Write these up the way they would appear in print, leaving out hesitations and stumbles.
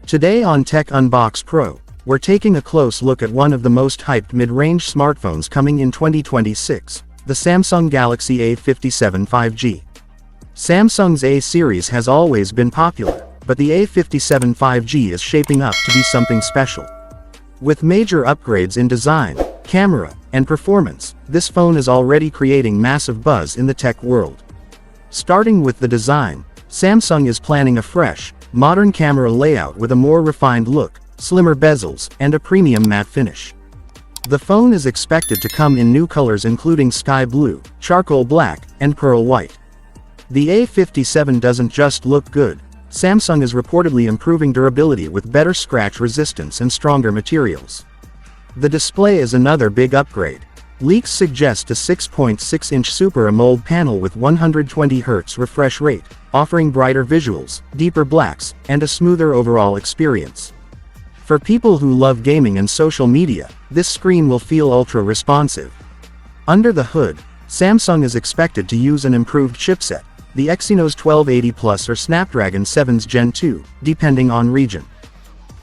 Today on Tech Unbox Pro, we're taking a close look at one of the most hyped mid-range smartphones coming in 2026, the Samsung Galaxy A57 5G. Samsung's A series has always been popular, but the A57 5G is shaping up to be something special. With major upgrades in design, camera, and performance, this phone is already creating massive buzz in the tech world. Starting with the design, Samsung is planning a fresh, modern camera layout with a more refined look, slimmer bezels, and a premium matte finish. The phone is expected to come in new colors including sky blue, charcoal black, and pearl white. The A57 doesn't just look good. Samsung is reportedly improving durability with better scratch resistance and stronger materials. The display is another big upgrade. Leaks suggest a 6.6-inch Super AMOLED panel with 120Hz refresh rate, offering brighter visuals, deeper blacks, and a smoother overall experience. For people who love gaming and social media, this screen will feel ultra-responsive. Under the hood, Samsung is expected to use an improved chipset, the Exynos 1280 Plus or Snapdragon 7's Gen 2, depending on region.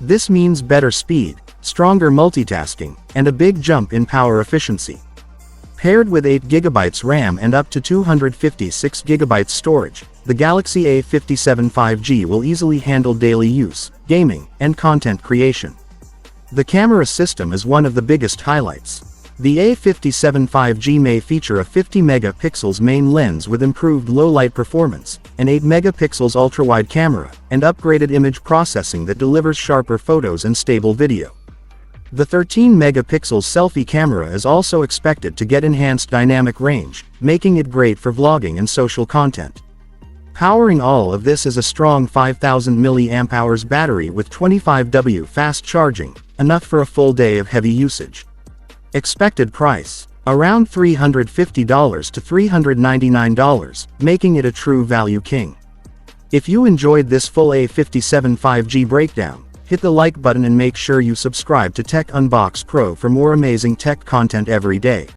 This means better speed, stronger multitasking, and a big jump in power efficiency. Paired with 8GB RAM and up to 256GB storage, the Galaxy A57 5G will easily handle daily use, gaming, and content creation. The camera system is one of the biggest highlights. The A57 5G may feature a 50MP main lens with improved low-light performance, an 8MP ultra-wide camera, and upgraded image processing that delivers sharper photos and stable video. The 13MP selfie camera is also expected to get enhanced dynamic range, making it great for vlogging and social content. Powering all of this is a strong 5000 mAh battery with 25W fast charging, enough for a full day of heavy usage. Expected price: around $350 to $399, making it a true value king. If you enjoyed this full A57 5G breakdown, hit the like button and make sure you subscribe to Tech Unbox Pro for more amazing tech content every day.